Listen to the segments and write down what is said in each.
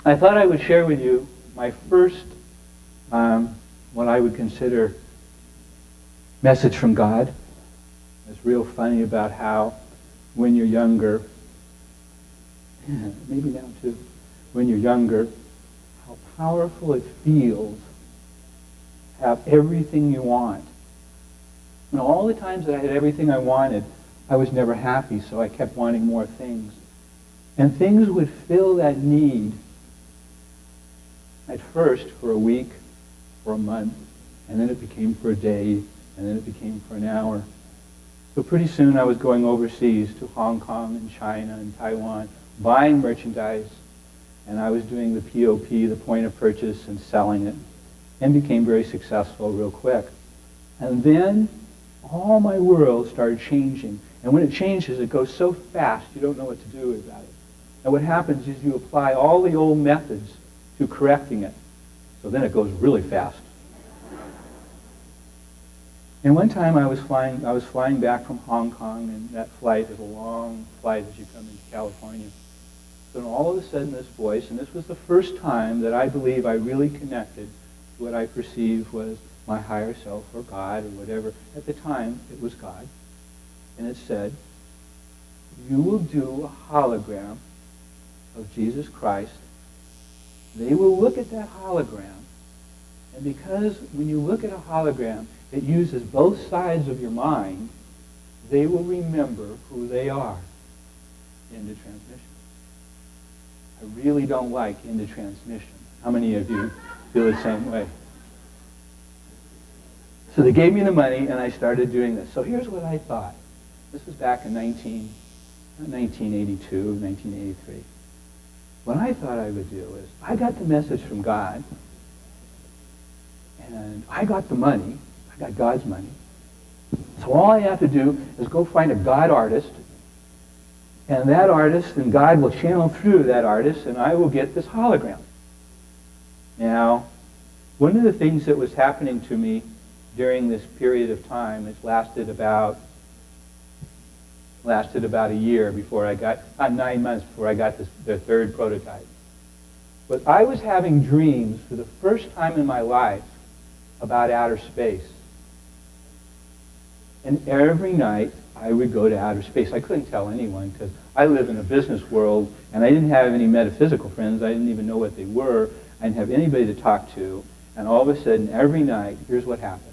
I thought I would share with you my first, what I would consider message from God. It's real funny about how when you're younger, maybe now too, when you're younger, how powerful it feels to have everything you want. And all the times that I had everything I wanted, I was never happy, so I kept wanting more things. And things would fill that need at first for a week, for a month, and then it became for a day, and then it became for an hour. So pretty soon I was going overseas to Hong Kong and China and Taiwan, buying merchandise, and I was doing the POP, the point of purchase, and selling it, and became very successful real quick. And then all my world started changing. And when it changes, it goes so fast, you don't know what to do about it. And what happens is you apply all the old methods to correcting it. So then it goes really fast. And one time I was flying back from Hong Kong, and that flight is a long flight as you come into California. So all of a sudden this voice, and this was the first time that I believe I really connected to what I perceived was my higher self or God or whatever. At the time, it was God. And it said, you will do a hologram of Jesus Christ. They will look at that hologram. And because when you look at a hologram, it uses both sides of your mind, they will remember who they are. End of transmission. I really don't like end of transmission. How many of you feel the same way? So they gave me the money, and I started doing this. So here's what I thought. This was back in 1982, 1983. What I thought I would do is, I got the message from God, and I got the money. I got God's money. So all I have to do is go find a God artist, and that artist and God will channel through that artist, and I will get this hologram. Now, one of the things that was happening to me during this period of time, it lasted about a year before I got, 9 months before I got the third prototype. But I was having dreams for the first time in my life about outer space. And every night I would go to outer space. I couldn't tell anyone because I live in a business world and I didn't have any metaphysical friends. I didn't even know what they were. I didn't have anybody to talk to. And all of a sudden, every night, here's what happens.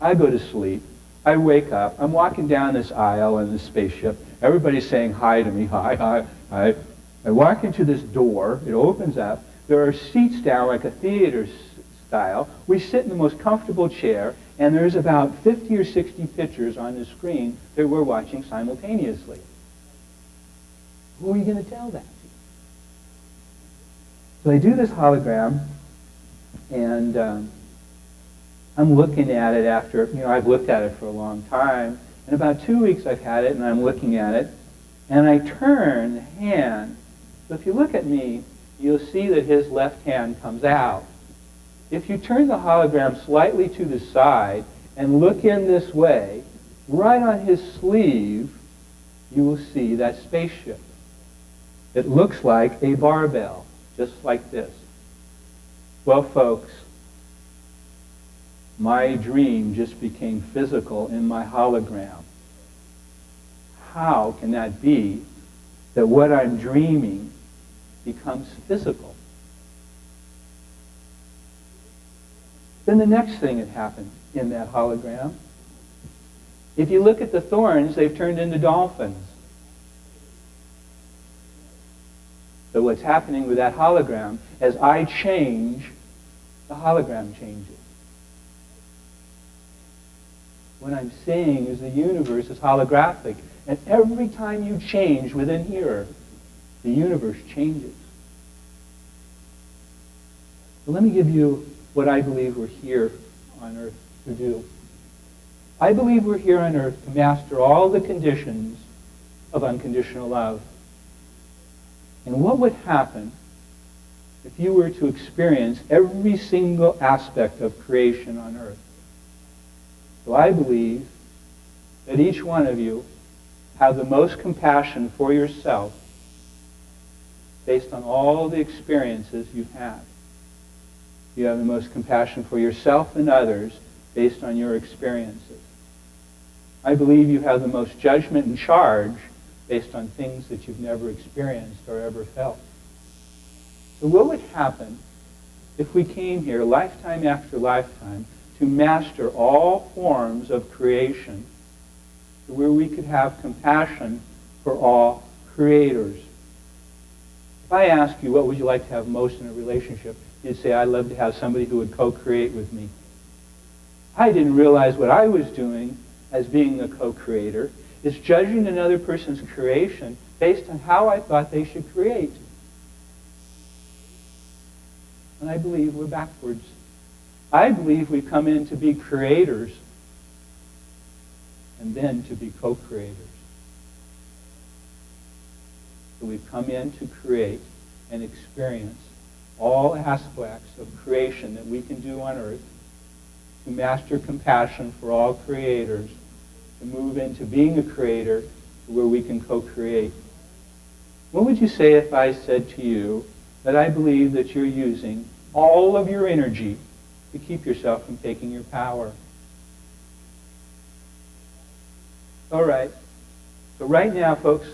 I go to sleep. I wake up. I'm walking down this aisle in this spaceship. Everybody's saying hi to me. Hi, hi, hi. I walk into this door. It opens up. There are seats down like a theater style. We sit in the most comfortable chair, and there's about 50 or 60 pictures on the screen that we're watching simultaneously. Who are you going to tell that to? So I do this hologram, and I'm looking at it after, I've looked at it for a long time. In about 2 weeks I've had it, and I'm looking at it, and I turn the hand. So if you look at me, you'll see that his left hand comes out. If you turn the hologram slightly to the side and look in this way, right on his sleeve, you will see that spaceship. It looks like a barbell, just like this. Well, folks, my dream just became physical in my hologram. How can that be that what I'm dreaming becomes physical? Then the next thing that happened in that hologram, if you look at the thorns, they've turned into dolphins. So what's happening with that hologram, as I change, the hologram changes. What I'm saying is the universe is holographic, and every time you change within here, the universe changes. So let me give you what I believe we're here on earth to do. I believe we're here on earth to master all the conditions of unconditional love. And what would happen if you were to experience every single aspect of creation on earth? So I believe that each one of you have the most compassion for yourself based on all the experiences you've had. You have the most compassion for yourself and others based on your experiences. I believe you have the most judgment and charge based on things that you've never experienced or ever felt. So what would happen if we came here lifetime after lifetime to master all forms of creation, to where we could have compassion for all creators? If I ask you, what would you like to have most in a relationship? You'd say, I'd love to have somebody who would co-create with me. I didn't realize what I was doing as being a co-creator is judging another person's creation based on how I thought they should create. And I believe we're backwards. I believe we come in to be creators and then to be co-creators. So we've come in to create and experience all aspects of creation that we can do on earth, to master compassion for all creators, to move into being a creator to where we can co-create. What would you say if I said to you that I believe that you're using all of your energy to keep yourself from taking your power? All right. So right now, folks,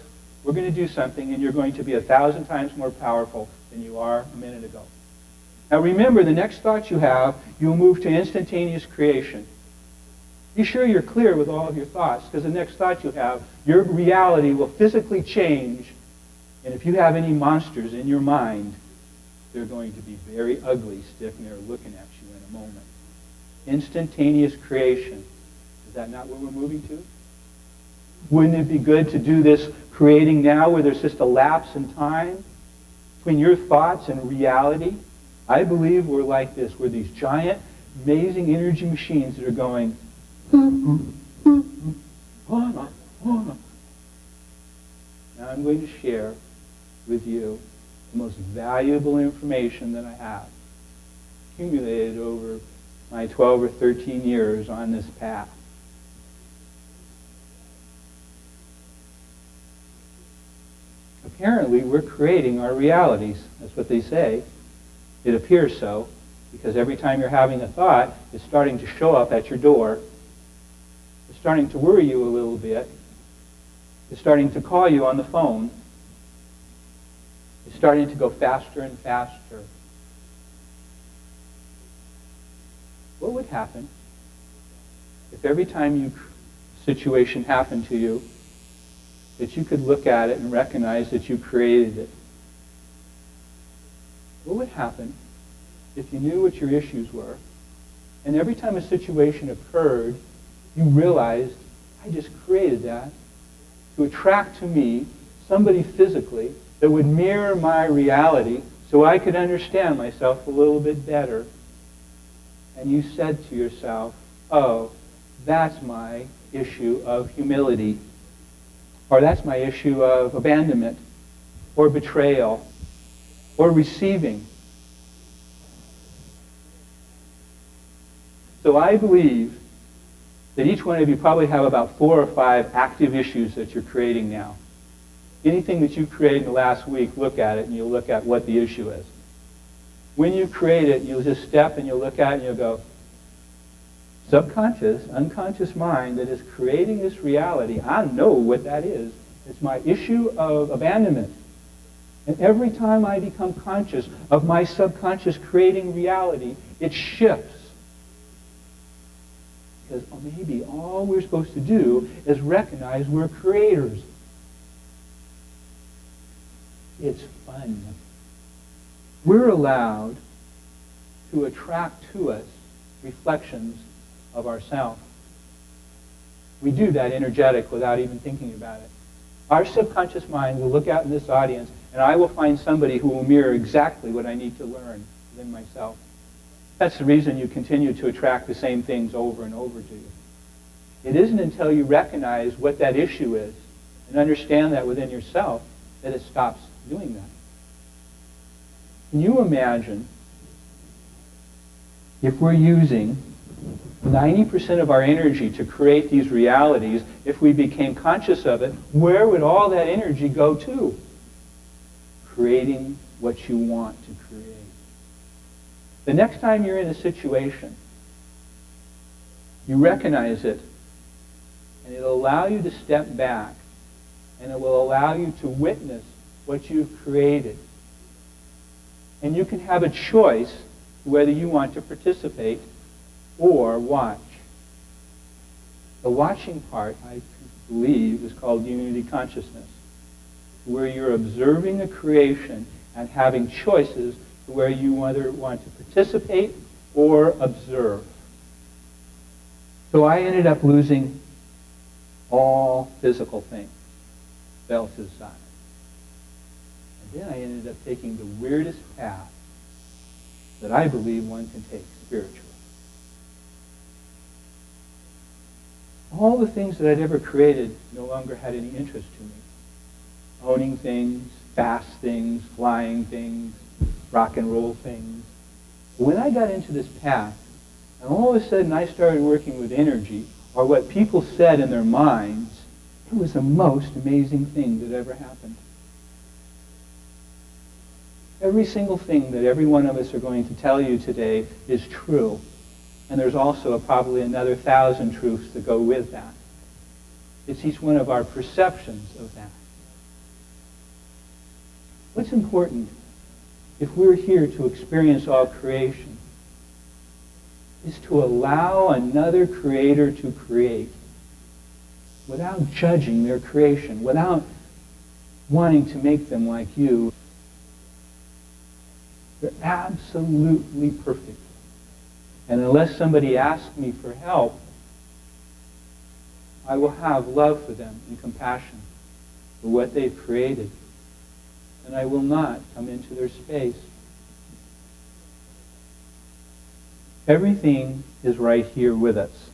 we're going to do something, and you're going to be 1,000 times more powerful than you are a minute ago. Now remember, the next thought you have, you'll move to instantaneous creation. Be sure you're clear with all of your thoughts, because the next thought you have, your reality will physically change. And if you have any monsters in your mind, they're going to be very ugly sitting there looking at you in a moment. Instantaneous creation. Is that not where we're moving to? Wouldn't it be good to do this creating now where there's just a lapse in time between your thoughts and reality? I believe we're like this. We're these giant, amazing energy machines that are going, now I'm going to share with you the most valuable information that I have accumulated over my 12 or 13 years on this path. Apparently, we're creating our realities. That's what they say. It appears so, because every time you're having a thought, it's starting to show up at your door. It's starting to worry you a little bit. It's starting to call you on the phone. It's starting to go faster and faster. What would happen if every time a situation happened to you, that you could look at it and recognize that you created it? What would happen if you knew what your issues were, and every time a situation occurred, you realized, I just created that to attract to me somebody physically that would mirror my reality so I could understand myself a little bit better. And you said to yourself, oh, that's my issue of humility, or that's my issue of abandonment, or betrayal, or receiving. So I believe that each one of you probably have about 4 or 5 active issues that you're creating now. Anything that you created in the last week, look at it and you'll look at what the issue is. When you create it, you'll just step and you'll look at it and you'll go, subconscious, unconscious mind that is creating this reality, I know what that is. It's my issue of abandonment. And every time I become conscious of my subconscious creating reality, it shifts. Because maybe all we're supposed to do is recognize we're creators. It's fun. We're allowed to attract to us reflections of ourselves. We do that energetic without even thinking about it. Our subconscious mind will look out in this audience, and I will find somebody who will mirror exactly what I need to learn within myself. That's the reason you continue to attract the same things over and over to you. It isn't until you recognize what that issue is and understand that within yourself that it stops doing that. Can you imagine if we're using 90% of our energy to create these realities, if we became conscious of it, where would all that energy go to? creating what you want to create. The next time you're in a situation, you recognize it, and it'll allow you to step back, and it will allow you to witness what you've created. And you can have a choice whether you want to participate or watch. The watching part, I believe, is called unity consciousness, where you're observing a creation and having choices where you either want to participate or observe. So I ended up losing all physical things, fell to the side. And then I ended up taking the weirdest path that I believe one can take spiritually. All the things that I'd ever created no longer had any interest to me. Owning things, fast things, flying things, rock and roll things. But when I got into this path, and all of a sudden I started working with energy, or what people said in their minds, it was the most amazing thing that ever happened. Every single thing that every one of us are going to tell you today is true. And there's also probably another 1,000 truths that go with that. It's each one of our perceptions of that. What's important, if we're here to experience all creation, is to allow another creator to create without judging their creation, without wanting to make them like you. They're absolutely perfect. And unless somebody asks me for help, I will have love for them and compassion for what they've created. And I will not come into their space. Everything is right here with us.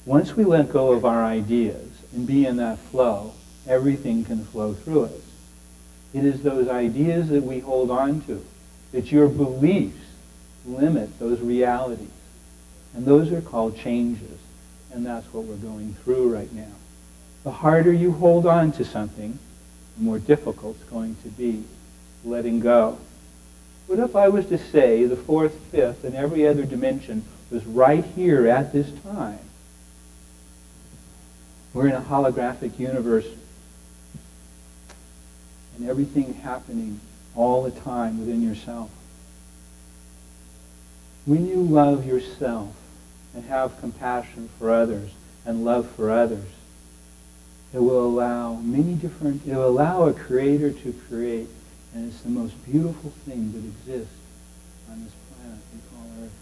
Once we let go of our ideas and be in that flow, everything can flow through us. It is those ideas that we hold on to, that your beliefs limit those realities. And those are called changes. And that's what we're going through right now. The harder you hold on to something, the more difficult it's going to be letting go. What if I was to say the fourth, fifth, and every other dimension was right here at this time? We're in a holographic universe, and everything happening all the time within yourself. When you love yourself and have compassion for others and love for others, it will allow it will allow a creator to create, and it's the most beautiful thing that exists on this planet we call Earth.